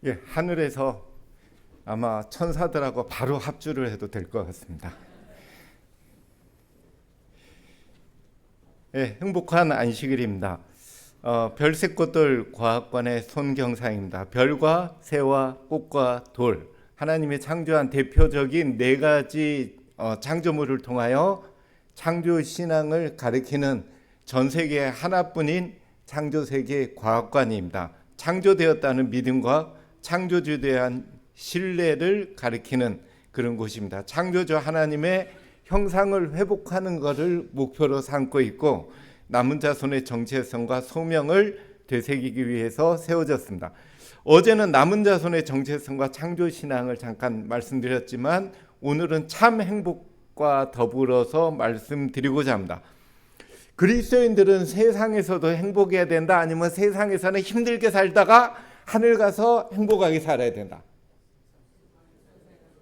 예, 하늘에서 아마 천사들하고 바로 합주를 해도 될 것 같습니다. 예, 행복한 안식일입니다. 별새꽃들 과학관의 손경상입니다. 별과 새와 꽃과 돌, 하나님의 창조한 대표적인 네 가지 창조물을 통하여 창조 신앙을 가리키는 전 세계 하나뿐인 창조세계 과학관입니다. 창조되었다는 믿음과 창조주에 대한 신뢰를 가리키는 그런 곳입니다. 창조주 하나님의 형상을 회복하는 것을 목표로 삼고 있고 남은 자손의 정체성과 소명을 되새기기 위해서 세워졌습니다. 어제는 남은 자손의 정체성과 창조신앙을 잠깐 말씀드렸지만 오늘은 참 행복과 더불어서 말씀드리고자 합니다. 그리스도인들은 세상에서도 행복해야 된다, 아니면 세상에서는 힘들게 살다가 하늘 가서 행복하게 살아야 된다.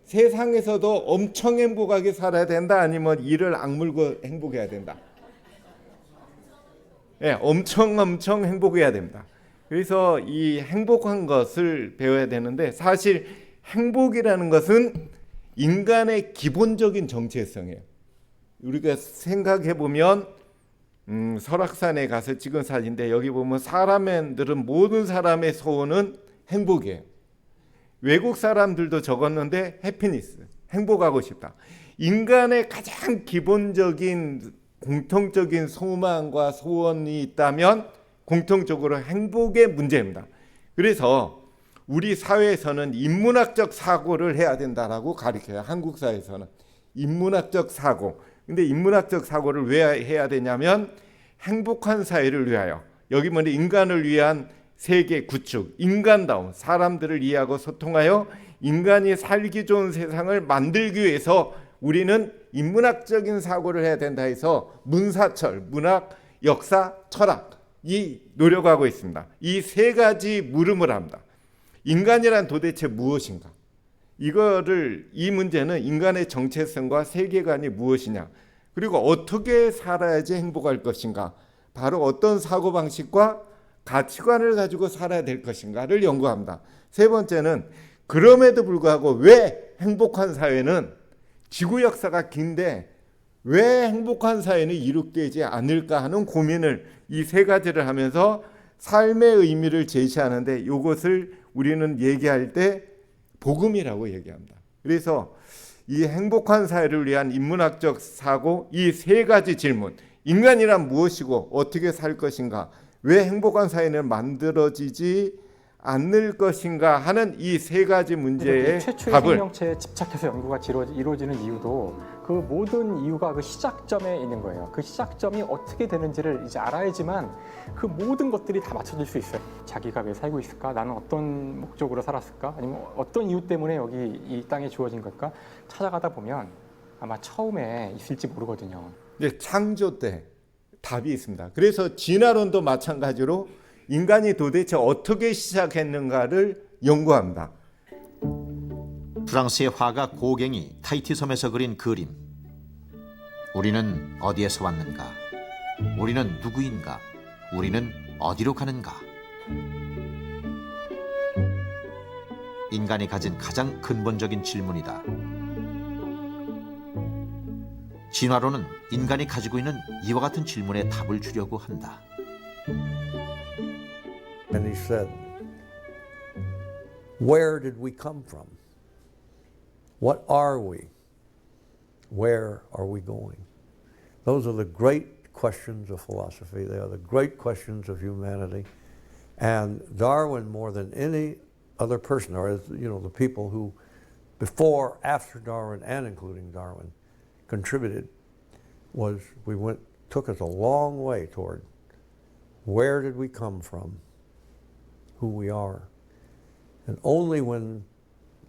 세상에서도 엄청 행복하게 살아야 된다, 아니면 이를 악물고 행복해야 된다. 예, 엄청 행복해야 됩니다. 그래서 이 행복한 것을 배워야 되는데, 사실 행복이라는 것은 인간의 기본적인 정체성이에요. 우리가 생각해 보면 설악산에 가서 찍은 사진인데, 여기 보면 사람들은 모든 사람의 소원은 행복이에요. 외국 사람들도 적었는데 해피니스, 행복하고 싶다. 인간의 가장 기본적인 공통적인 소망과 소원이 있다면 공통적으로 행복의 문제입니다. 그래서 우리 사회에서는 인문학적 사고를 해야 된다라고 가르쳐요. 한국 사회에서는 인문학적 사고. 근데 인문학적 사고를 왜 해야 되냐면 행복한 사회를 위하여, 여기 뭐냐, 인간을 위한 세계 구축, 인간다운 사람들을 이해하고 소통하여 인간이 살기 좋은 세상을 만들기 위해서 우리는 인문학적인 사고를 해야 된다 해서 문사철, 문학, 역사, 철학이 노력하고 있습니다. 이 세 가지 물음을 합니다. 인간이란 도대체 무엇인가? 이 문제는 인간의 정체성과 세계관이 무엇이냐, 그리고 어떻게 살아야지 행복할 것인가, 바로 어떤 사고방식과 가치관을 가지고 살아야 될 것인가를 연구합니다. 세 번째는 그럼에도 불구하고 왜 행복한 사회는, 지구 역사가 긴데 왜 행복한 사회는 이룩되지 않을까 하는 고민을, 이 세 가지를 하면서 삶의 의미를 제시하는데, 이것을 우리는 얘기할 때 복음이라고 얘기합니다. 그래서 이 행복한 사회를 위한 인문학적 사고, 이 세 가지 질문, 인간이란 무엇이고 어떻게 살 것인가, 왜 행복한 사회는 만들어지지 않을 것인가 하는 이 세 가지 문제의 최초의 답을, 생명체에 집착해서 연구가 이루어지는 이유도 그 모든 이유가 그 시작점에 있는 거예요. 그 시작점이 어떻게 되는지를 이제 알아야지만 그 모든 것들이 다 맞춰질 수 있어요. 자기가 왜 살고 있을까? 나는 어떤 목적으로 살았을까? 아니면 어떤 이유 때문에 여기 이 땅에 주어진 걸까? 찾아가다 보면 아마 처음에 있을지 모르거든요. 이제 창조 때 답이 있습니다. 그래서 진화론도 마찬가지로 인간이 도대체 어떻게 시작했는가를 연구합니다. 프랑스의 화가 고갱이 타히티 섬에서 그린 그림. 우리는 어디에서 왔는가? 우리는 누구인가? 우리는 어디로 가는가? 인간이 가진 가장 근본적인 질문이다. 진화론은 인간이 가지고 있는 이와 같은 질문에 답을 주려고 한다. And he said, where did we come from? What are we? Where are we going? Those are the great questions of philosophy. They are the great questions of humanity. And Darwin, more than any other person, or the people who before, after Darwin, and including Darwin, contributed, took us a long way toward where did we come from, who we are. And only when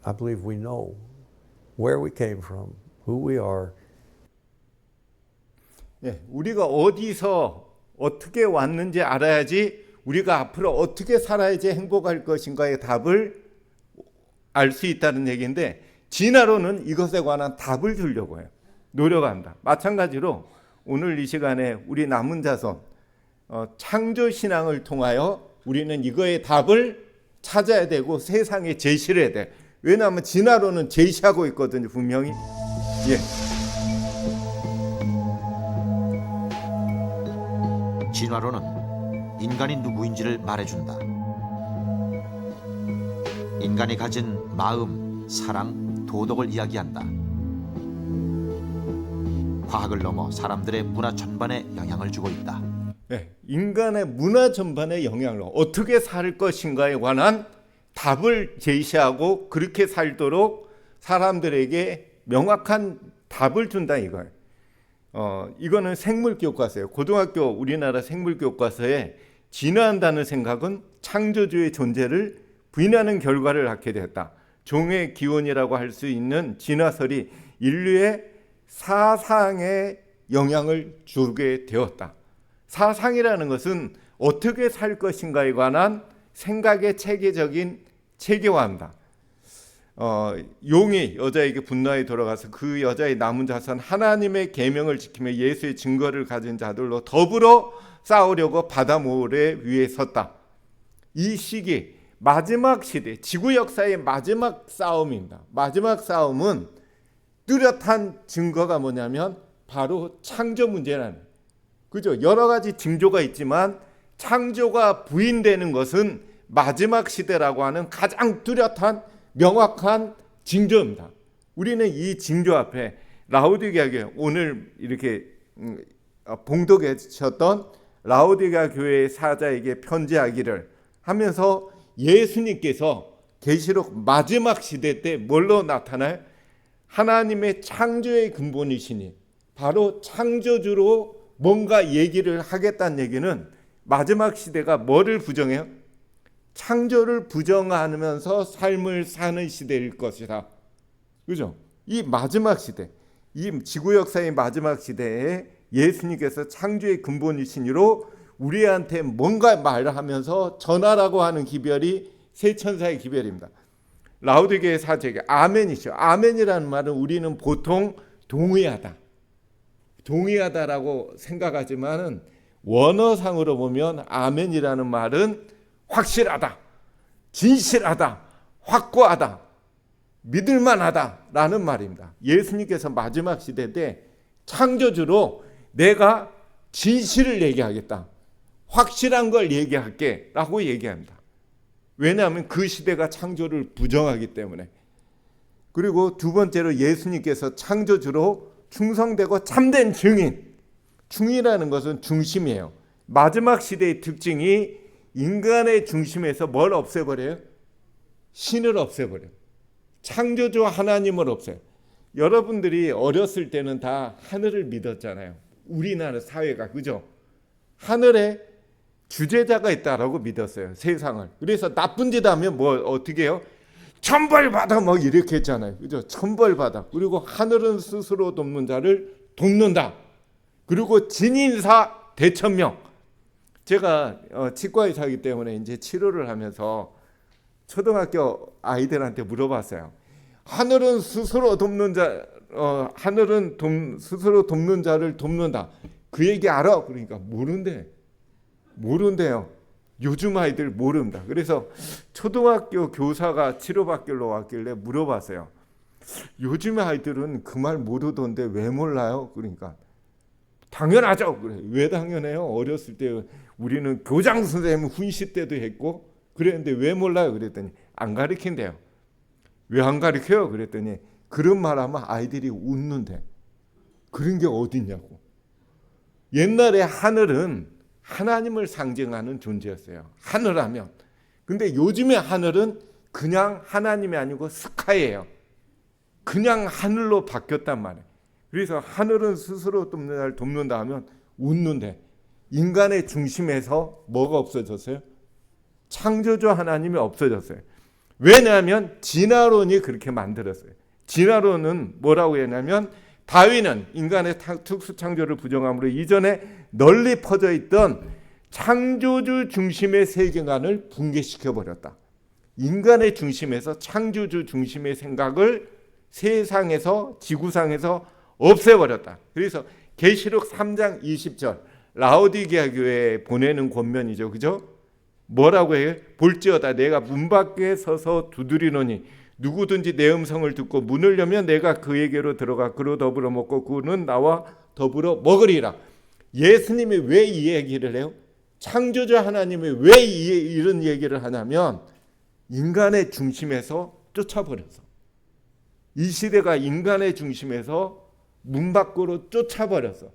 I believe we know where we came from, who we are. 예, 우리가 어디서 어떻게 왔는지 알아야지 우리가 앞으로 어떻게 살아야지 행복할 것인가의 답을 알 수 있다는 얘기인데, 진화론은 이것에 관한 답을 주려고 해요. 노력한다. 마찬가지로 오늘 이 시간에 우리 남은 자손 창조 신앙을 통하여 우리는 이거의 답을 찾아야 되고 세상에 제시를 해야 돼. 왜냐하면 진화론은 제시하고 있거든요, 분명히. 예. 진화론은 인간이 누구인지를 말해준다. 인간이 가진 마음, 사랑, 도덕을 이야기한다. 과학을 넘어 사람들의 문화 전반에 영향을 주고 있다. 네, 인간의 문화 전반에 영향을 어떻게 살 것인가에 관한 답을 제시하고 그렇게 살도록 사람들에게 명확한 답을 준다 이거예요. 이거는 생물교과서예요. 고등학교 우리나라 생물교과서에 진화한다는 생각은 창조주의 존재를 부인하는 결과를 낳게 되었다. 종의 기원이라고 할 수 있는 진화설이 인류의 사상에 영향을 주게 되었다. 사상이라는 것은 어떻게 살 것인가에 관한 생각의 체계적인 체계화입니다. 용이 여자에게 분노에 돌아가서 그 여자의 남은 자손 하나님의 계명을 지키며 예수의 증거를 가진 자들로 더불어 싸우려고 바다 모래 위에 섰다. 이 시기 마지막 시대, 지구 역사의 마지막 싸움입니다. 마지막 싸움은 뚜렷한 증거가 뭐냐면 바로 창조 문제라는, 그죠? 여러 가지 징조가 있지만 창조가 부인되는 것은 마지막 시대라고 하는 가장 뚜렷한 명확한 징조입니다. 우리는 이 징조 앞에 라오디게아 교회, 오늘 이렇게 봉독해 주셨던 라오디게아 교회의 사자에게 편지하기를 하면서 예수님께서 계시록 마지막 시대 때 뭘로 나타나요? 하나님의 창조의 근본이시니 바로 창조주로 뭔가 얘기를 하겠다는 얘기는 마지막 시대가 뭐를 부정해요? 창조를 부정하면서 삶을 사는 시대일 것이다. 그죠? 이 마지막 시대, 이 지구 역사의 마지막 시대에 예수님께서 창조의 근본이시니로 우리한테 뭔가 말하면서 전하라고 하는 기별이 세 천사의 기별입니다. 라오디게아 사제에게 아멘이죠. 아멘이라는 말은 우리는 보통 동의하다, 동의하다라고 생각하지만은 원어상으로 보면 아멘이라는 말은 확실하다, 진실하다, 확고하다, 믿을만하다라는 말입니다. 예수님께서 마지막 시대 때 창조주로 내가 진실을 얘기하겠다, 확실한 걸 얘기할게 라고 얘기합니다. 왜냐하면 그 시대가 창조를 부정하기 때문에. 그리고 두 번째로 예수님께서 창조주로 충성되고 참된 증인, 중이라는 것은 중심이에요. 마지막 시대의 특징이 인간의 중심에서 뭘 없애버려요? 신을 없애버려요. 창조주 하나님을 없애요. 여러분들이 어렸을 때는 다 하늘을 믿었잖아요. 우리나라 사회가, 그죠? 하늘에 주재자가 있다라고 믿었어요, 세상을. 그래서 나쁜 짓 하면 뭐 어떻게 해요? 천벌받아, 뭐 이렇게 했잖아요, 그죠? 천벌받아. 그리고 하늘은 스스로 돕는 자를 돕는다. 그리고 진인사 대천명. 제가 치과의사이기 때문에 이제 치료를 하면서 초등학교 아이들한테 물어봤어요. 하늘은 스스로 돕는 자, 하늘은 스스로 돕는 자를 돕는다. 그 얘기 알아? 그러니까 모른대요. 요즘 아이들 모릅니다. 그래서 초등학교 교사가 치료받기로 왔길래 물어봤어요. 요즘 아이들은 그 말 모르던데 왜 몰라요? 그러니까 당연하죠. 그래. 왜 당연해요? 어렸을 때 우리는 교장 선생님 훈시 때도 했고 그랬는데 왜 몰라요? 그랬더니 안 가르친대요. 왜 안 가르쳐요? 그랬더니 그런 말 하면 아이들이 웃는데. 그런 게 어딨냐고. 옛날에 하늘은 하나님을 상징하는 존재였어요. 하늘하면. 근데 요즘의 하늘은 그냥 하나님이 아니고 스카이예요. 그냥 하늘로 바뀌었단 말이에요. 그래서 하늘은 스스로 돕는 자를 돕는다 하면 웃는데, 인간의 중심에서 뭐가 없어졌어요? 창조주 하나님이 없어졌어요. 왜냐하면 진화론이 그렇게 만들었어요. 진화론은 뭐라고 했냐면 다윈은 인간의 특수 창조를 부정함으로 이전에 널리 퍼져 있던 창조주 중심의 세계관을 붕괴시켜 버렸다. 인간의 중심에서 창조주 중심의 생각을 세상에서, 지구상에서 없애버렸다. 그래서 계시록 3장 20절 라오디게아 교회에 보내는 권면이죠, 그죠? 뭐라고 해요? 볼지어다 내가 문 밖에 서서 두드리노니 누구든지 내 음성을 듣고 문을 열면 내가 그에게로 들어가 그로 더불어 먹고 그는 나와 더불어 먹으리라. 예수님이 왜 이 얘기를 해요? 창조주 하나님이 왜 이런 얘기를 하냐면 인간의 중심에서 쫓아버려서, 이 시대가 인간의 중심에서 문 밖으로 쫓아버려서,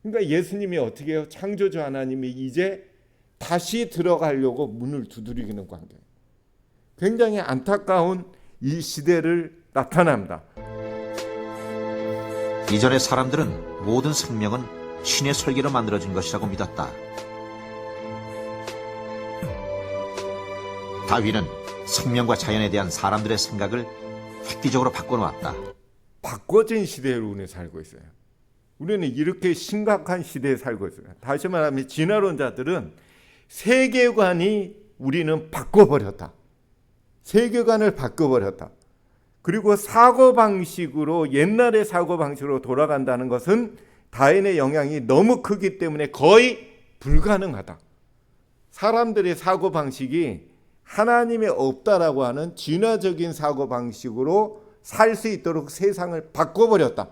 그러니까 예수님이 어떻게 해요? 창조주 하나님이 이제 다시 들어가려고 문을 두드리는 관계예요. 굉장히 안타까운 이 시대를 나타납니다. 이전의 사람들은 모든 생명은 신의 설계로 만들어진 것이라고 믿었다. 다윈은 생명과 자연에 대한 사람들의 생각을 획기적으로 바꿔놓았다. 바꿔진 시대로 우리는 살고 있어요. 우리는 이렇게 심각한 시대에 살고 있어요. 다시 말하면 진화론자들은 세계관이 우리는 바꿔버렸다. 세계관을 바꿔버렸다. 그리고 사고방식으로, 옛날의 사고방식으로 돌아간다는 것은 다윈의 영향이 너무 크기 때문에 거의 불가능하다. 사람들의 사고방식이 하나님이 없다라고 하는 진화적인 사고방식으로 살 수 있도록 세상을 바꿔버렸다.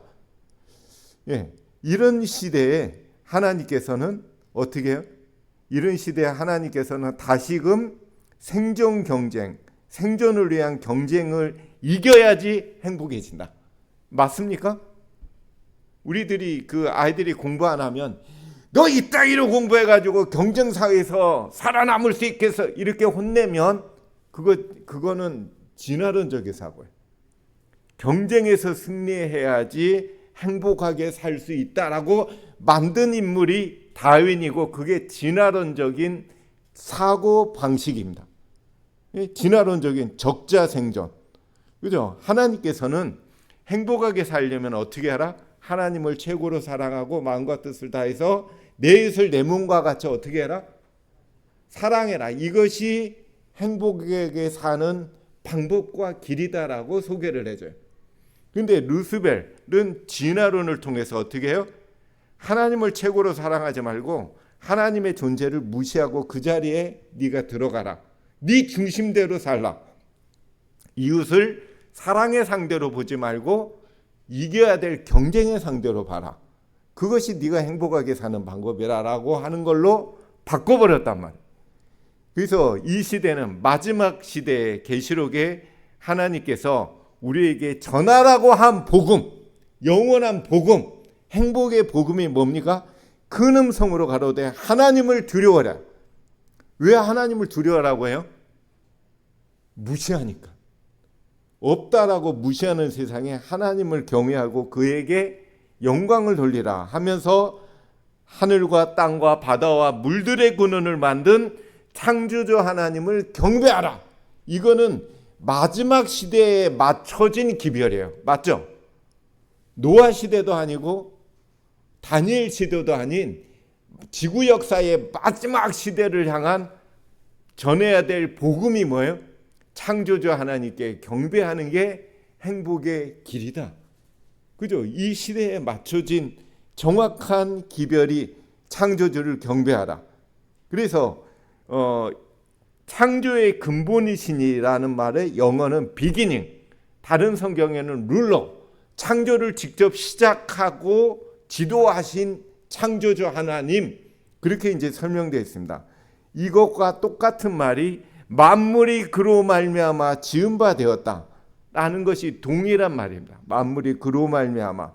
예, 이런 시대에 하나님께서는 어떻게 해요? 이런 시대에 하나님께서는 다시금 생존 경쟁, 생존을 위한 경쟁을 이겨야지 행복해진다. 맞습니까? 우리들이 그 아이들이 공부 안 하면 너 이따위로 공부해가지고 경쟁사회에서 살아남을 수 있겠어 이렇게 혼내면 그거는 진화론적인 사고예요. 경쟁에서 승리해야지 행복하게 살 수 있다라고 만든 인물이 다윈이고, 그게 진화론적인 사고 방식입니다. 진화론적인 적자 생존. 그죠? 하나님께서는 행복하게 살려면 어떻게 하라? 하나님을 최고로 사랑하고 마음과 뜻을 다해서 내 이웃을 내 몸과 같이 어떻게 해라? 사랑해라. 이것이 행복하게 사는 방법과 길이다라고 소개를 해줘요. 근데 루스벨은 진화론을 통해서 어떻게 해요? 하나님을 최고로 사랑하지 말고 하나님의 존재를 무시하고 그 자리에 네가 들어가라. 네 중심대로 살라. 이웃을 사랑의 상대로 보지 말고 이겨야 될 경쟁의 상대로 봐라. 그것이 네가 행복하게 사는 방법이라고 하는 걸로 바꿔버렸단 말이에요. 그래서 이 시대는 마지막 시대의 계시록에 하나님께서 우리에게 전하라고 한 복음, 영원한 복음, 행복의 복음이 뭡니까? 큰 음성으로 가로되 하나님을 두려워라. 왜 하나님을 두려워라고 해요? 무시하니까. 없다라고 무시하는 세상에 하나님을 경외하고 그에게 영광을 돌리라 하면서 하늘과 땅과 바다와 물들의 근원을 만든 창조주 하나님을 경배하라. 이거는 마지막 시대에 맞춰진 기별이에요. 맞죠? 노아 시대도 아니고 다니엘 시대도 아닌 지구 역사의 마지막 시대를 향한 전해야 될 복음이 뭐예요? 창조주 하나님께 경배하는 게 행복의 길이다. 그죠? 이 시대에 맞춰진 정확한 기별이 창조주를 경배하라. 그래서 창조의 근본이신이라는 말의 영어는 비기닝, 다른 성경에는 룰러, 창조를 직접 시작하고 지도하신 창조주 하나님, 그렇게 이제 설명되어 있습니다. 이것과 똑같은 말이 만물이 그로 말미암아 지은 바 되었다라는 것이 동일한 말입니다. 만물이 그로 말미암아.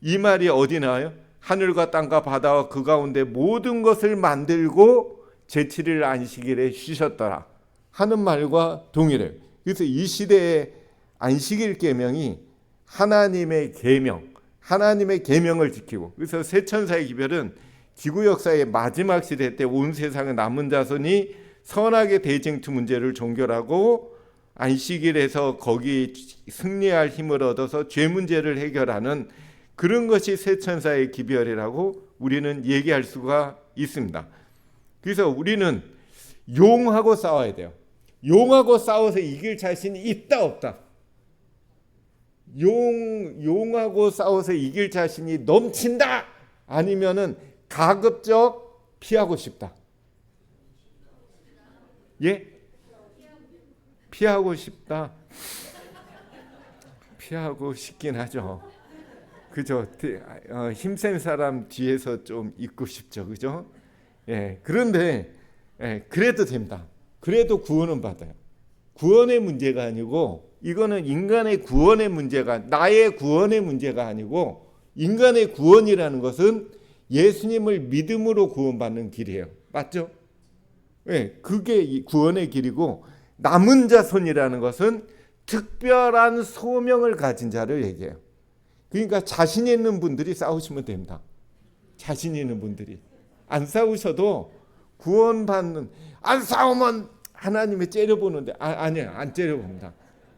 이 말이 어디 나와요? 하늘과 땅과 바다와 그 가운데 모든 것을 만들고 제7일 안식일에 쉬셨더라 하는 말과 동일해요. 그래서 이 시대의 안식일 계명이 하나님의 계명, 하나님의 계명을 지키고, 그래서 새 천사의 기별은 지구 역사의 마지막 시대 때 온 세상의 남은 자손이 선악의 대쟁투 문제를 종결하고 안식일에서 거기 승리할 힘을 얻어서 죄 문제를 해결하는 그런 것이 새 천사의 기별이라고 우리는 얘기할 수가 있습니다. 그래서 우리는 용하고 싸워야 돼요. 용하고 싸워서 이길 자신이 있다 없다. 용하고 싸워서 이길 자신이 넘친다. 아니면은 가급적 피하고 싶다. 예? 피하고 싶다. 피하고 싶긴 하죠. 그죠? 힘센 사람 뒤에서 좀 있고 싶죠. 그죠? 예. 그런데 그래도 됩니다. 그래도 구원은 받아요. 구원의 문제가 아니고 이거는 인간의 구원의 문제가 나의 구원의 문제가 아니고 인간의 구원이라는 것은 예수님을 믿음으로 구원받는 길이에요. 맞죠? 예, 그게 구원의 길이고 남은 자손이라는 것은 특별한 소명을 가진 자를 얘기해요. 그러니까 자신 있는 분들이 싸우시면 됩니다. 자신 있는 분들이 안 싸우셔도 구원받는 안 싸우면 하나님이 째려보는데 아니에요. 안 째려봅니다.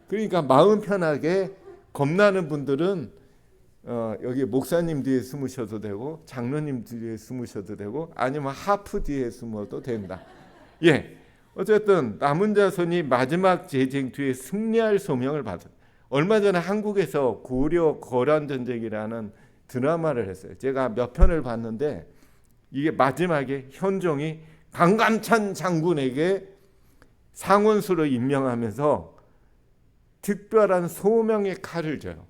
그러니까 마음 편하게 겁나는 분들은 여기 목사님 뒤에 숨으셔도 되고 장로님 뒤에 숨으셔도 되고 아니면 하프 뒤에 숨어도 된다. 예, 어쨌든 남은 자손이 마지막 재쟁투에 승리할 소명을 받았어요. 얼마 전에 한국에서 고려 거란 전쟁이라는 드라마를 했어요. 제가 몇 편을 봤는데 이게 마지막에 현종이 강감찬 장군에게 상원수로 임명하면서 특별한 소명의 칼을 줘요.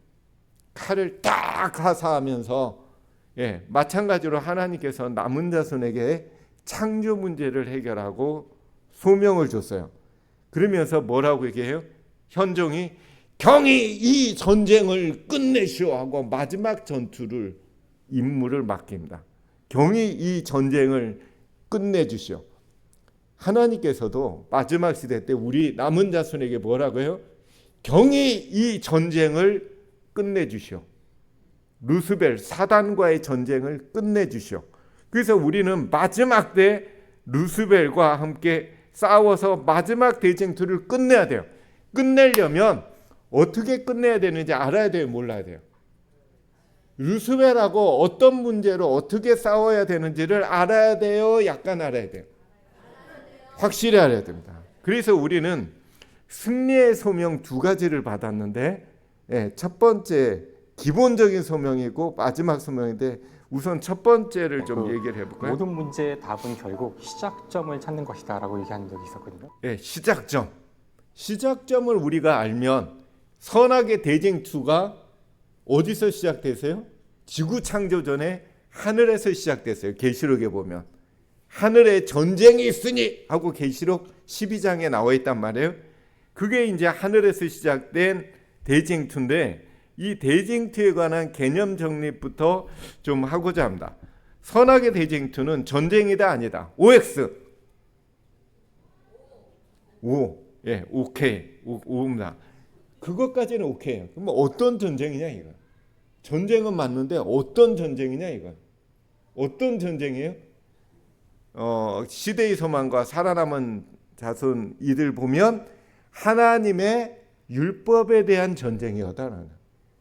칼을 딱 하사하면서 마찬가지로 하나님께서 남은 자손에게 창조 문제를 해결하고 소명을 줬어요. 그러면서 뭐라고 얘기해요? 현종이 경히 이 전쟁을 끝내시오 하고 마지막 전투를 임무를 맡깁니다. 경히 이 전쟁을 끝내주시오. 하나님께서도 마지막 시대 때 우리 남은 자손에게 뭐라고 해요? 경히 이 전쟁을 끝내주시오. 루스벨 사단과의 전쟁을 끝내주시오. 그래서 우리는 마지막 때 루스벨과 함께 싸워서 마지막 대쟁투를 끝내야 돼요. 끝내려면 어떻게 끝내야 되는지 알아야 돼요, 몰라야 돼요? 루스벨하고 어떤 문제로 어떻게 싸워야 되는지를 알아야 돼요, 약간 알아야 돼요? 확실히 알아야 됩니다. 그래서 우리는 승리의 소명 두 가지를 받았는데 첫 번째 기본적인 소명이고 마지막 소명인데 우선 첫 번째를 좀 얘기를 해볼까요? 모든 문제의 답은 결국 시작점을 찾는 것이다라고 얘기한 적이 있었거든요. 시작점. 시작점을 우리가 알면 선악의 대쟁투가 어디서 시작되세요? 지구 창조 전에 하늘에서 시작됐어요. 계시록에 보면 하늘에 전쟁이 있으니 하고 계시록 12장에 나와 있단 말이에요. 그게 이제 하늘에서 시작된 대쟁투인데 이 대쟁투에 관한 개념 정립부터 좀 하고자 합니다. 선악의 대쟁투는 전쟁이다 아니다. OX. O. 예, 오케이. 오입니다. 그것까지는 오케이예요. 그럼 어떤 전쟁이냐 이거. 전쟁은 맞는데 어떤 전쟁이냐 이거. 어떤 전쟁이에요? 시대의 소망과 살아남은 자손 이들 보면 하나님의 율법에 대한 전쟁이었다.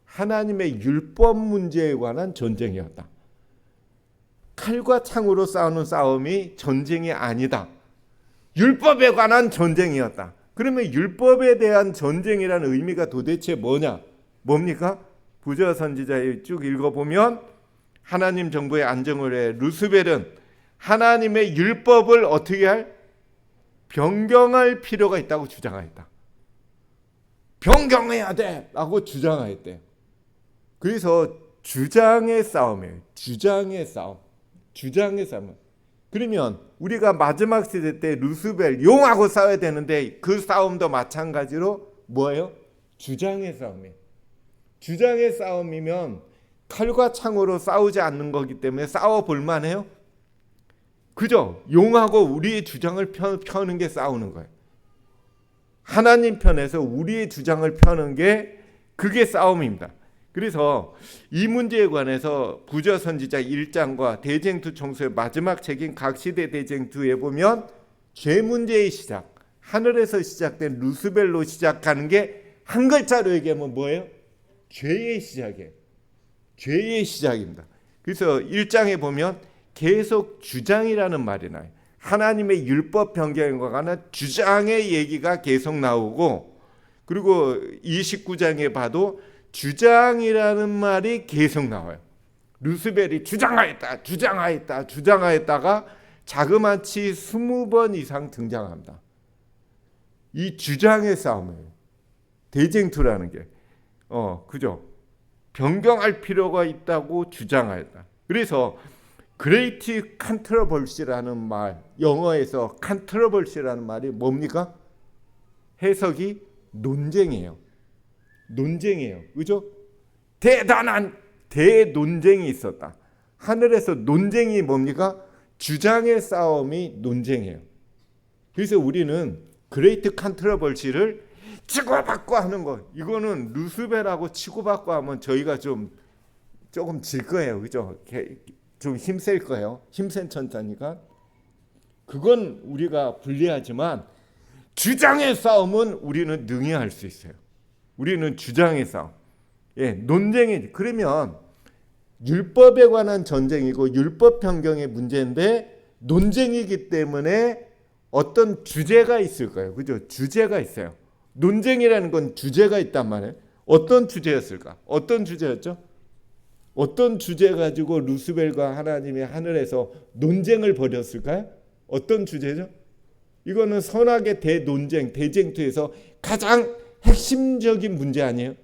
하나님의 율법 문제에 관한 전쟁이었다. 칼과 창으로 싸우는 싸움이 전쟁이 아니다. 율법에 관한 전쟁이었다. 그러면 율법에 대한 전쟁이라는 의미가 도대체 뭐냐? 뭡니까? 부자 선지자에 쭉 읽어보면 하나님 정부의 안정을 해 루스벨은 하나님의 율법을 어떻게 할? 변경할 필요가 있다고 주장했다. 변경해야 돼! 라고 주장했대요. 그래서 주장의 싸움이에요. 주장의 싸움. 주장의 싸움. 그러면 우리가 마지막 시대 때 루스벨 용하고 싸워야 되는데 그 싸움도 마찬가지로 뭐예요? 주장의 싸움이에요. 주장의 싸움이면 칼과 창으로 싸우지 않는 거기 때문에 싸워볼 만해요? 그죠? 용하고 우리의 주장을 펴는 게 싸우는 거예요. 하나님 편에서 우리의 주장을 펴는 게 그게 싸움입니다. 그래서 이 문제에 관해서 부자 선지자 1장과 대쟁투 청소의 마지막 책인 각시대 대쟁투에 보면 죄 문제의 시작, 하늘에서 시작된 루스벨로 시작하는 게 한 글자로 얘기하면 뭐예요? 죄의 시작이에요. 죄의 시작입니다. 그래서 1장에 보면 계속 주장이라는 말이 나요. 하나님의 율법 변경과 관한 주장의 얘기가 계속 나오고 그리고 29장에 봐도 주장이라는 말이 계속 나와요. 루스벨이 주장하였다가 자그마치 20번 이상 등장합니다. 이 주장의 싸움이에요. 대쟁투라는 게. 그죠? 변경할 필요가 있다고 주장하였다. 그래서 great controversy라는 말, 영어에서 controversy라는 말이 뭡니까? 해석이 논쟁이에요. 논쟁이에요. 그죠? 대단한 대논쟁이 있었다. 하늘에서 논쟁이 뭡니까? 주장의 싸움이 논쟁이에요. 그래서 우리는 그레이트 컨트러버시를 치고받고 하는 거, 이거는 루스벨하고 치고받고 하면 저희가 조금 질 거예요. 그죠? 좀 힘셀 거예요. 힘센 천사니까. 그건 우리가 불리하지만 주장의 싸움은 우리는 능히 할 수 있어요. 우리는 주장의 싸움. 논쟁이. 그러면 율법에 관한 전쟁이고 율법 변경의 문제인데 논쟁이기 때문에 어떤 주제가 있을 거예요. 그죠? 주제가 있어요. 논쟁이라는 건 주제가 있단 말이에요. 어떤 주제였을까? 어떤 주제였죠? 어떤 주제 가지고 루스벨과 하나님이 하늘에서 논쟁을 벌였을까요? 어떤 주제죠? 이거는 선악의 대논쟁, 대쟁투에서 가장 핵심적인 문제 아니에요?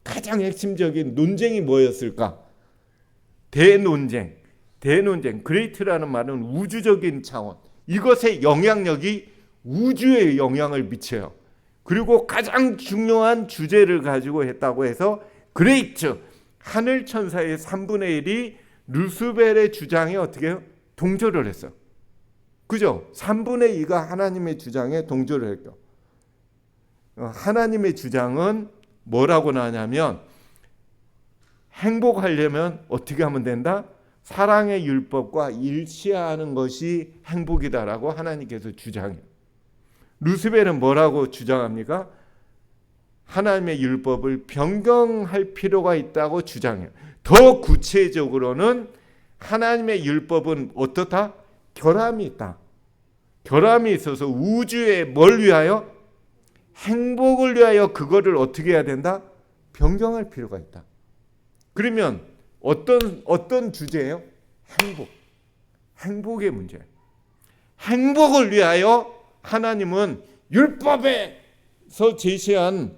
가장 핵심적인 논쟁이 뭐였을까? 대논쟁. 그레이트라는 말은 우주적인 차원. 이것의 영향력이 우주에 영향을 미쳐요. 그리고 가장 중요한 주제를 가지고 했다고 해서 그레이트, 하늘 천사의 3분의 1이 루스벨의 주장에 어떻게 해요? 동조를 했어. 그죠? 3분의 2가 하나님의 주장에 동조를 했죠. 하나님의 주장은 뭐라고 나냐면 행복하려면 어떻게 하면 된다? 사랑의 율법과 일치하는 것이 행복이다라고 하나님께서 주장해요. 루스벨은 뭐라고 주장합니까? 하나님의 율법을 변경할 필요가 있다고 주장해요. 더 구체적으로는 하나님의 율법은 어떻다? 결함이 있다. 결함이 있어서 우주에 뭘 위하여? 행복을 위하여 그거를 어떻게 해야 된다? 변경할 필요가 있다. 그러면 어떤 주제예요? 행복의 문제. 행복을 위하여 하나님은 율법에서 제시한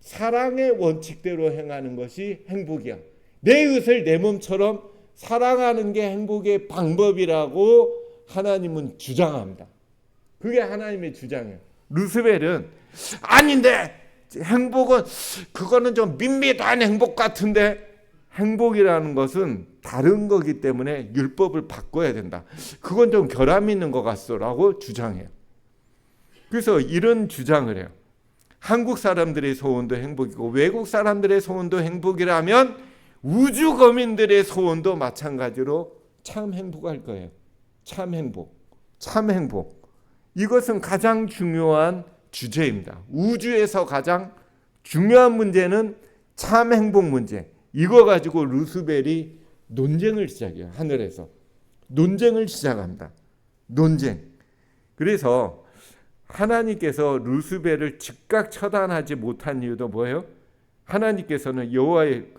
사랑의 원칙대로 행하는 것이 행복이야. 내 이웃을 내 몸처럼 사랑하는 게 행복의 방법이라고 하나님은 주장합니다. 그게 하나님의 주장이에요. 루스벨은 아닌데 행복은 그거는 좀 밋밋한 행복 같은데 행복이라는 것은 다른 거기 때문에 율법을 바꿔야 된다. 그건 좀 결함이 있는 것 같소라고 주장해요. 그래서 이런 주장을 해요. 한국 사람들의 소원도 행복이고 외국 사람들의 소원도 행복이라면 우주 거민들의 소원도 마찬가지로 참 행복할 거예요. 참 행복. 이것은 가장 중요한 주제입니다. 우주에서 가장 중요한 문제는 참 행복 문제. 이거 가지고 루스벨이 논쟁을 시작해요. 하늘에서 논쟁을 시작합니다. 논쟁. 그래서 하나님께서 루스벨을 즉각 처단하지 못한 이유도 뭐예요? 하나님께서는 여호와의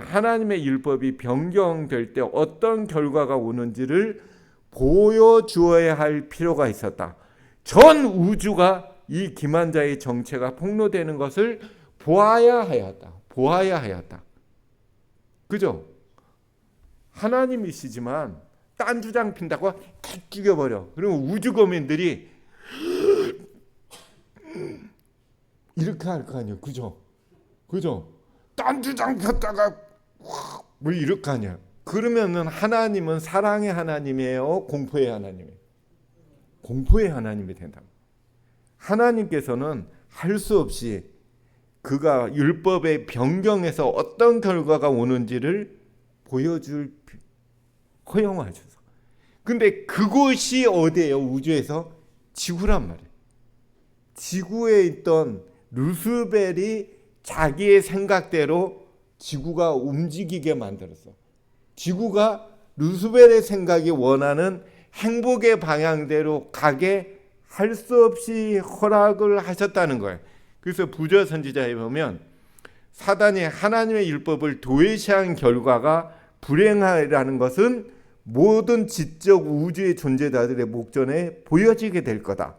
하나님의 율법이 변경될 때 어떤 결과가 오는지를 보여주어야 할 필요가 있었다. 전 우주가 이 기만자의 정체가 폭로되는 것을 보아야 하였다. 그죠? 하나님이시지만 딴 주장 핀다고 탁 죽여버려. 그러면 우주 거민들이 이렇게 할 거 아니에요. 그죠? 딴 주장 폈다가 뭐 이렇게 하냐. 그러면은 하나님은 사랑의 하나님이에요? 공포의 하나님이에요? 공포의 하나님이 된다. 하나님께서는 할 수 없이 그가 율법의 변경에서 어떤 결과가 오는지를 보여줄 허용하셔서. 근데 그곳이 어디예요? 우주에서 지구란 말이에요. 지구에 있던 루스벨이 자기의 생각대로 지구가 움직이게 만들었어. 지구가 루스벨의 생각이 원하는 행복의 방향대로 가게 할 수 없이 허락을 하셨다는 거예요. 그래서 부조 선지자에 보면 사단이 하나님의 율법을 도외시한 결과가 불행하라는 것은 모든 지적 우주의 존재자들의 목전에 보여지게 될 거다.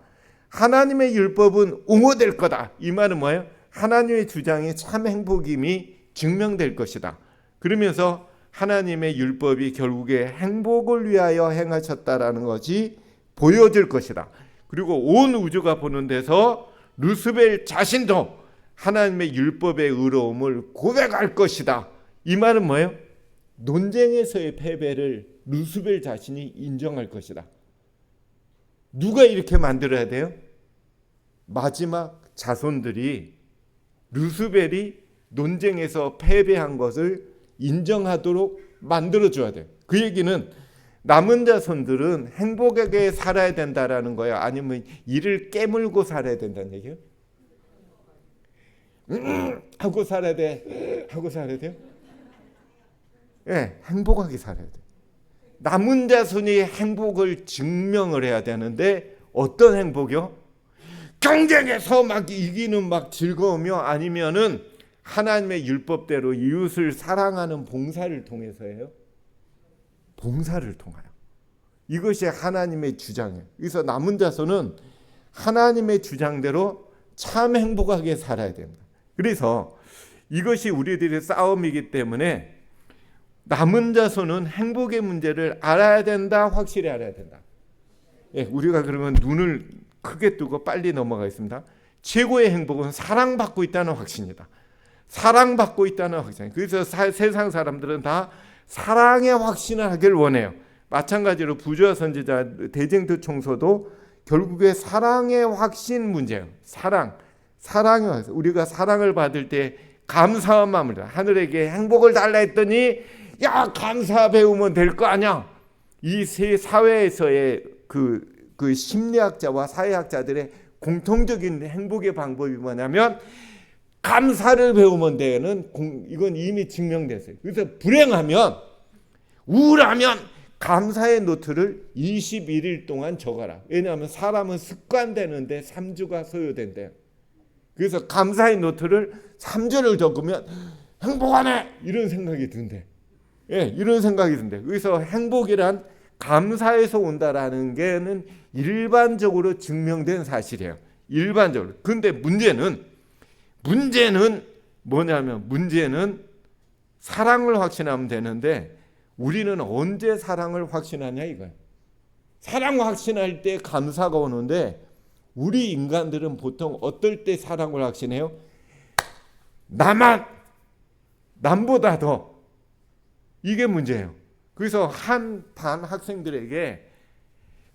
하나님의 율법은 옹호될 거다. 이 말은 뭐예요? 하나님의 주장이 참 행복임이 증명될 것이다. 그러면서 하나님의 율법이 결국에 행복을 위하여 행하셨다라는 것이 보여질 것이다. 그리고 온 우주가 보는 데서 루스벨 자신도 하나님의 율법의 의로움을 고백할 것이다. 이 말은 뭐예요? 논쟁에서의 패배를 루스벨 자신이 인정할 것이다. 누가 이렇게 만들어야 돼요? 마지막 자손들이 루스벨이 논쟁에서 패배한 것을 인정하도록 만들어줘야 돼요. 그 얘기는 남은 자손들은 행복하게 살아야 된다라는 거예요? 아니면 이를 깨물고 살아야 된다는 얘기예요? 하고 살아야 돼. 하고 살아야 돼요? 예, 행복하게 살아야 돼요. 남은 자손이 행복을 증명을 해야 되는데 어떤 행복이요? 경쟁에서 막 이기는 막 즐거우며 아니면은 하나님의 율법대로 이웃을 사랑하는 봉사를 통해서예요. 봉사를 통하여. 이것이 하나님의 주장이에요. 그래서 남은 자손은 하나님의 주장대로 참 행복하게 살아야 됩니다. 그래서 이것이 우리들의 싸움이기 때문에 남은 자손은 행복의 문제를 알아야 된다. 확실히 알아야 된다. 예, 우리가 그러면 눈을 크게 뜨고 빨리 넘어가겠습니다. 최고의 행복은 사랑받고 있다는 확신이다. 사랑받고 있다는 확신. 그래서 세상 사람들은 다 사랑의 확신을 하길 원해요. 마찬가지로 부조와 선지자 대쟁투 총소도 결국에 사랑의 확신 문제예요. 사랑의 확신. 우리가 사랑을 받을 때 감사한 마음을 하늘에게 행복을 달라 했더니 야 감사 배우면 될 거 아니야. 이 세 사회에서의 그 심리학자와 사회학자들의 공통적인 행복의 방법이 뭐냐면 감사를 배우면 되는 이건 이미 증명됐어요. 그래서 불행하면 우울하면 감사의 노트를 21일 동안 적어라. 왜냐하면 사람은 습관되는데 3주가 소요된대요. 그래서 감사의 노트를 3주를 적으면 행복하네 이런 생각이 든대. 예, 이런 생각이 든대. 그래서 행복이란 감사에서 온다라는 게는 일반적으로 증명된 사실이에요. 일반적으로. 근데 문제는 뭐냐면 문제는 사랑을 확신하면 되는데 우리는 언제 사랑을 확신하냐 이거예요. 사랑 확신할 때 감사가 오는데 우리 인간들은 보통 어떨 때 사랑을 확신해요? 남보다 더. 이게 문제예요. 그래서 한 반 학생들에게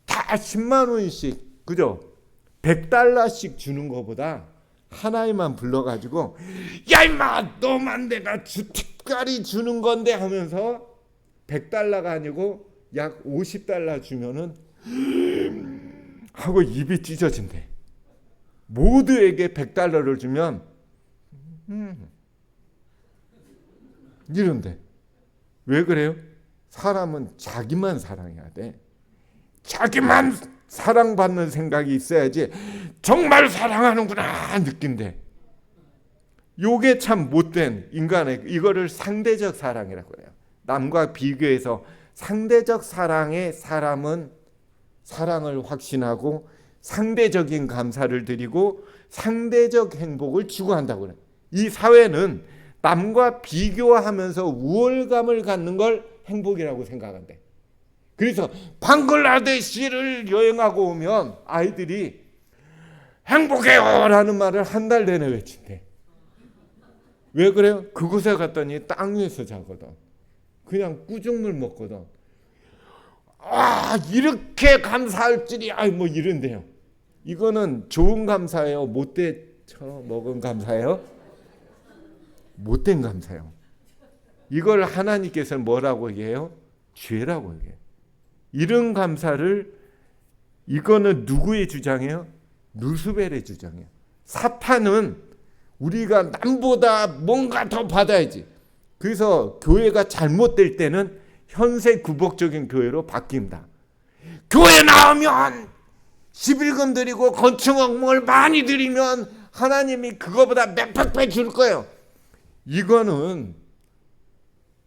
다 10만 원씩 그죠? 100달러씩 주는 것보다 하나님만 불러가지고 야 임마 너만 내가 특별히 주는 건데 하면서 100달러가 아니고 약 50달러 주면은 하고 입이 찢어진대. 모두에게 100달러를 주면 이런데 왜 그래요? 사람은 자기만 사랑해야 돼. 자기만 사랑받는 생각이 있어야지 정말 사랑하는구나 느낀대. 요게 참 못된 인간의 이거를 상대적 사랑이라고 해요. 남과 비교해서 상대적 사랑의 사람은 사랑을 확신하고 상대적인 감사를 드리고 상대적 행복을 추구한다고 그래요. 이 사회는 남과 비교하면서 우월감을 갖는 걸 행복이라고 생각한대. 그래서 방글라데시를 여행하고 오면 아이들이 행복해요라는 말을 한 달 내내 외친대. 왜 그래요? 그곳에 갔더니 땅 위에서 자거든. 그냥 꾸중물 먹거든. 아 이렇게 감사할 줄이야 뭐 이런데요. 이거는 좋은 감사예요? 못돼 먹은 감사예요? 못된 감사예요. 이걸 하나님께서는 뭐라고 얘기해요? 죄라고 얘기해요. 이런 감사를 이거는 누구의 주장이에요? 루스벨의 주장이에요. 사탄은 우리가 남보다 뭔가 더 받아야지. 그래서 교회가 잘못될 때는 현세 구복적인 교회로 바뀝니다. 교회 나오면 11금 드리고 건축업을 많이 드리면 하나님이 그거보다 몇백 배 줄 거예요. 이거는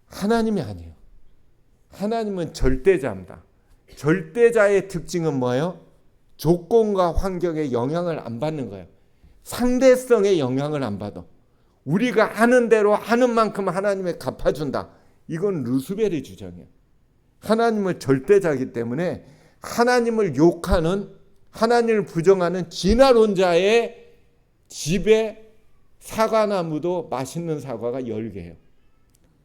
하나님이 아니에요. 하나님은 절대자입니다. 절대자의 특징은 뭐예요? 조건과 환경에 영향을 안 받는 거예요. 상대성에 영향을 안 받아. 우리가 하는 대로 하는 만큼 하나님의 갚아준다. 이건 루스벨의 주장이에요. 하나님은 절대자이기 때문에 하나님을 욕하는, 하나님을 부정하는 진화론자의 집에 사과나무도 맛있는 사과가 10개예요.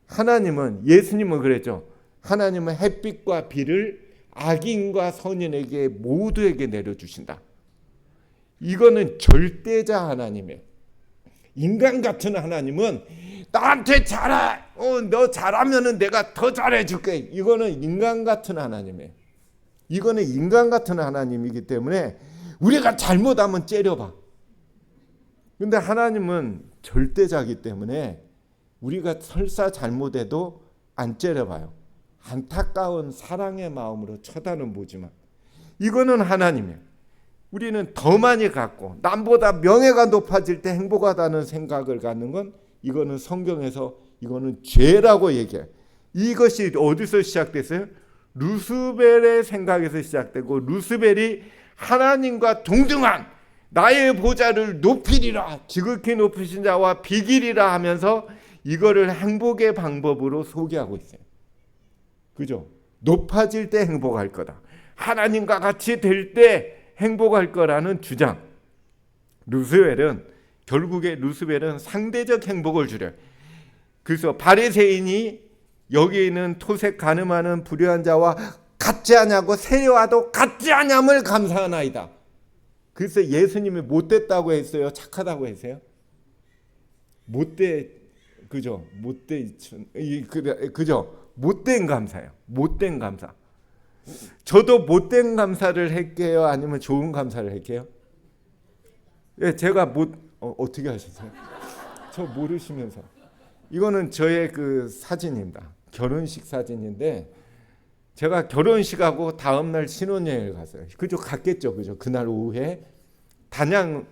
하나님은, 예수님은 그랬죠. 하나님은 햇빛과 비를 악인과 선인에게 모두에게 내려주신다. 이거는 절대자 하나님이에요. 인간 같은 하나님은 나한테 잘해, 너 잘하면은 내가 더 잘해줄게. 이거는 인간 같은 하나님이에요. 이거는 인간 같은 하나님이기 때문에 우리가 잘못하면 째려봐. 근데 하나님은 절대자이기 때문에 우리가 설사 잘못해도 안 째려봐요. 안타까운 사랑의 마음으로 쳐다는 보지만 이거는 하나님이에요. 우리는 더 많이 갖고 남보다 명예가 높아질 때 행복하다는 생각을 갖는 건 이거는 성경에서 이거는 죄라고 얘기해요. 이것이 어디서 시작됐어요? 루스벨의 생각에서 시작되고 루스벨이 하나님과 동등한 나의 보좌를 높이리라, 지극히 높으신 자와 비기리라 하면서 이거를 행복의 방법으로 소개하고 있어요. 그죠? 높아질 때 행복할 거다. 하나님과 같이 될 때 행복할 거라는 주장. 결국에 루스벨은 상대적 행복을 주려요. 그래서 바리새인이 여기 있는 토색 가늠하는 불의한 자와 같지 않냐고 세려와도 같지 않음을 감사하나이다. 그래서 예수님이 못됐다고 했어요? 착하다고 했어요? 그죠? 못된 감사예요. 못된 감사. 저도 못된 감사를 할게요? 아니면 좋은 감사를 할게요? 예, 제가 어떻게 하셨어요? 저 모르시면서. 이거는 저의 그 사진입니다. 결혼식 사진인데 제가 결혼식하고 다음날 신혼여행을 갔어요. 그죠? 갔겠죠. 그죠? 그날 오후에 단양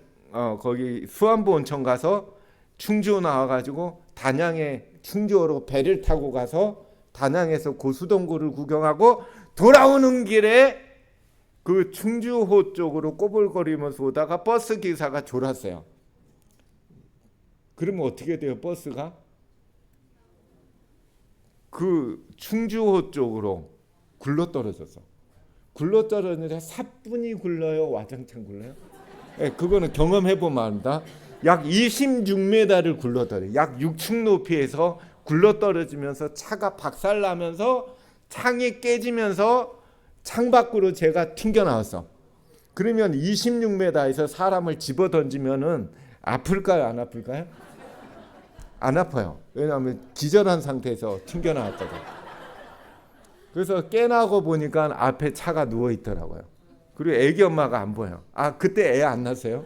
거기 수안보 온천 가서 충주 나와가지고 단양에 충주로 배를 타고 가서 단양에서 고수동굴을 구경하고 돌아오는 길에 그 충주호 쪽으로 꼬불거리면서 오다가 버스 기사가 졸았어요. 그러면 어떻게 돼요? 버스가 그 충주호 쪽으로 굴러떨어졌어. 굴러떨어졌는데 사뿐히 굴러요? 와장창 굴러요? 네, 그거는 경험해보면 압니다. 약 26m를 굴러떨어요. 약 6층 높이에서 굴러떨어지면서 차가 박살나면서 창이 깨지면서 창밖으로 제가 튕겨 나왔어. 그러면 26m에서 사람을 집어 던지면은 아플까요? 안 아플까요? 안 아파요. 왜냐하면 기절한 상태에서 튕겨 나왔거든. 그래서 깨나고 보니까 앞에 차가 누워 있더라고요. 그리고 애기 엄마가 안 보여. 그때 애 안 낳았어요?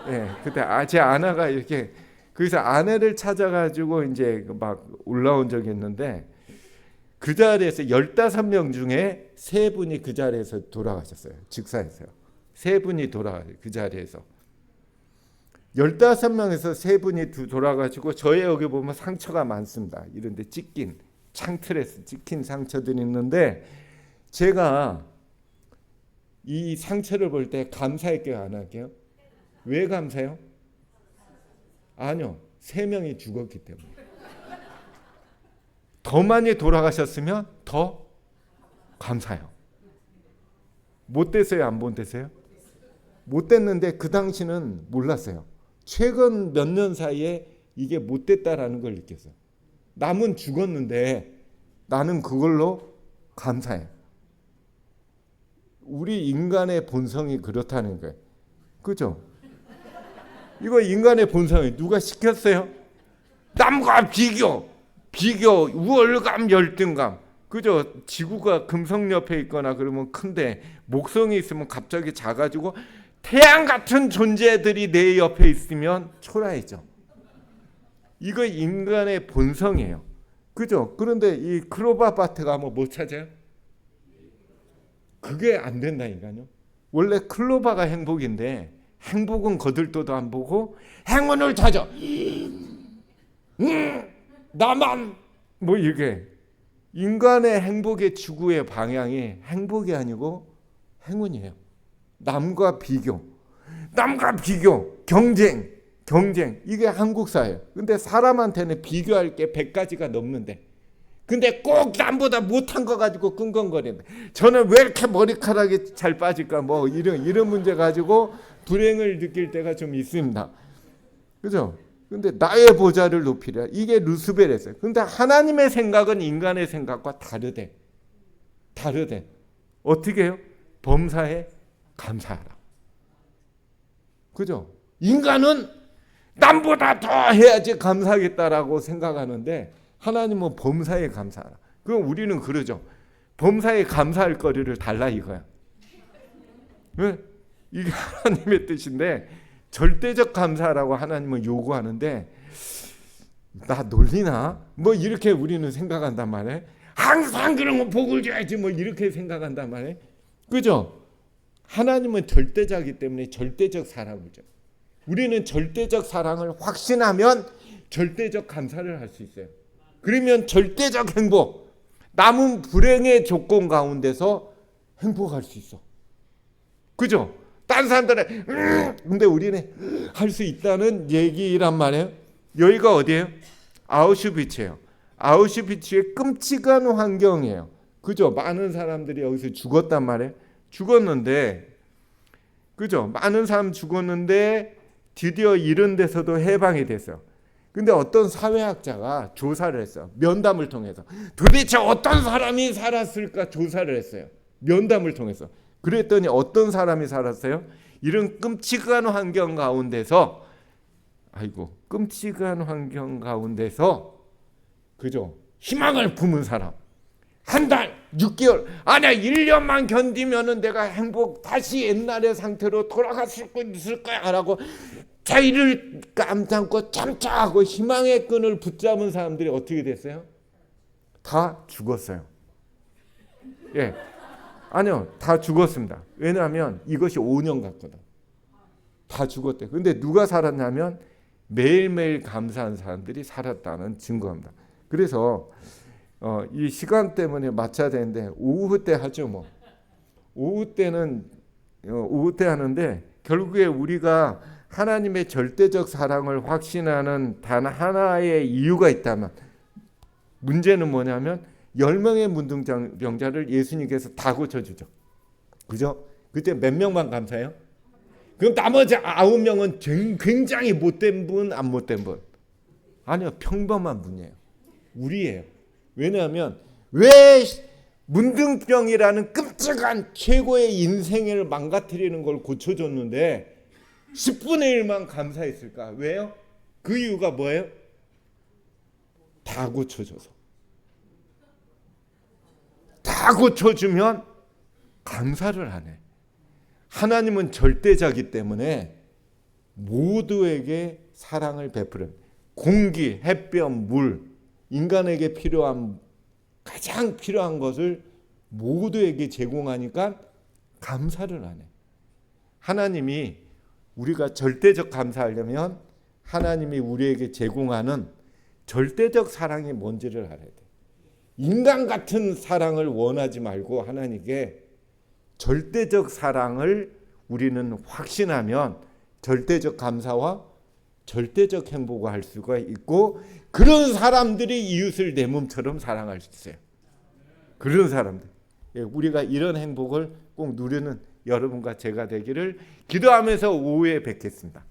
예, 그때 제 아내가 이렇게, 그래서 아내를 찾아가지고 이제 막 올라온 적이 있는데 그 자리에서 15명 중에 3분이 그 자리에서 돌아가셨어요. 직사했어요. 3분이 돌아가요. 그 자리에서. 15명에서 3분이 돌아가시고 저의 여기 보면 상처가 많습니다. 이런데 찢긴 창틀에서 찍힌 상처들이 있는데 제가 이 상처를 볼 때 감사할게요? 안 할게요? 왜 감사해요? 아니요. 3명이 죽었기 때문에. 더 많이 돌아가셨으면 더 감사해요. 못 됐어요? 안 못 됐어요? 못 됐는데 그 당시는 몰랐어요. 최근 몇 년 사이에 이게 못 됐다라는 걸 느꼈어요. 남은 죽었는데 나는 그걸로 감사해. 우리 인간의 본성이 그렇다는 거예요. 그죠? 이거 인간의 본성이 누가 시켰어요? 남과 비교, 우월감, 열등감. 그죠? 지구가 금성 옆에 있거나 그러면 큰데 목성이 있으면 갑자기 작아지고 태양 같은 존재들이 내 옆에 있으면 초라해져. 이거 인간의 본성이에요. 그죠? 그런데 이 클로바바트 가면 뭐 찾아요? 그게 안 된다니까요. 원래 클로바가 행복인데 행복은 거들떠도 안 보고 행운을 찾아. 나만 뭐 이게 인간의 행복의 추구의 방향이 행복이 아니고 행운이에요. 남과 비교, 경쟁 이게 한국사예요. 근데 사람한테는 비교할 게 100가지가 넘는데 근데 꼭 남보다 못한 거 가지고 끙끙거린다. 저는 왜 이렇게 머리카락이 잘 빠질까 뭐 이런 문제 가지고 불행을 느낄 때가 좀 있습니다. 그죠? 근데 나의 보좌를 높이려 이게 루스벨에서요. 근데 하나님의 생각은 인간의 생각과 다르대. 어떻게 해요? 범사에 감사하라. 그죠? 인간은 남보다 더 해야지 감사하겠다라고 생각하는데 하나님은 범사에 감사하라. 그럼 우리는 그러죠. 범사에 감사할 거리를 달라 이거야. 왜? 이게 하나님의 뜻인데 절대적 감사라고 하나님은 요구하는데 나 놀리나? 뭐 이렇게 우리는 생각한단 말이에요. 항상 그런 거 복을 줘야지 뭐 이렇게 생각한단 말이에요. 그죠? 하나님은 절대자이기 때문에 절대적 사랑을 줘. 우리는 절대적 사랑을 확신하면 절대적 감사를 할 수 있어요. 그러면 절대적 행복, 남은 불행의 조건 가운데서 행복할 수 있어. 그죠? 다른 사람들은 근데 우리는 할 수 있다는 얘기란 말이에요. 여기가 어디예요? 아우슈비츠예요. 아우슈비츠의 끔찍한 환경이에요. 그죠? 많은 사람들이 여기서 죽었단 말이에요. 죽었는데 그죠? 많은 사람 죽었는데 드디어 이런 데서도 해방이 됐어요. 근데 어떤 사회학자가 조사를 했어요. 면담을 통해서. 도대체 어떤 사람이 살았을까 조사를 했어요. 면담을 통해서. 그랬더니 어떤 사람이 살았어요? 이런 끔찍한 환경 가운데서 끔찍한 환경 가운데서 그죠? 희망을 품은 사람. 한 달, 6개월, 아니야 1년만 견디면은 내가 다시 옛날의 상태로 돌아갈 수 있을 거야 라고 자의를 깜참고 참자하고 희망의 끈을 붙잡은 사람들이 어떻게 됐어요? 다 죽었어요. 예, 아니요, 다 죽었습니다. 왜냐하면 이것이 5년 갔거든. 다 죽었대. 근데 누가 살았냐면 매일매일 감사한 사람들이 살았다는 증거입니다. 그래서 이 시간 때문에 맞춰야 되는데 오후 때 하죠 뭐. 오후 때 하는데 결국에 우리가 하나님의 절대적 사랑을 확신하는 단 하나의 이유가 있다면 문제는 뭐냐면 10명의 문둥병자를 예수님께서 다 고쳐주죠. 그죠? 그때 몇 명만 감사해요? 그럼 나머지 9명은 굉장히 못된 분, 안 못된 분? 아니요, 평범한 분이에요. 우리예요. 왜냐하면 왜 문둥병이라는 끔찍한 최고의 인생을 망가뜨리는 걸 고쳐줬는데 10분의 1만 감사했을까? 왜요? 그 이유가 뭐예요? 다 고쳐줘서. 다 고쳐주면 감사를 안 해. 하나님은 절대자기 때문에 모두에게 사랑을 베푸는 공기, 햇볕, 물, 인간에게 가장 필요한 것을 모두에게 제공하니까 감사를 안 해. 하나님이 우리가 절대적 감사하려면 하나님이 우리에게 제공하는 절대적 사랑이 뭔지를 알아야 돼. 인간 같은 사랑을 원하지 말고 하나님께 절대적 사랑을 우리는 확신하면 절대적 감사와 절대적 행복을 할 수가 있고 그런 사람들이 이웃을 내 몸처럼 사랑할 수 있어요. 그런 사람들. 우리가 이런 행복을 꼭 누리는 여러분과 제가 되기를 기도하면서 오후에 뵙겠습니다.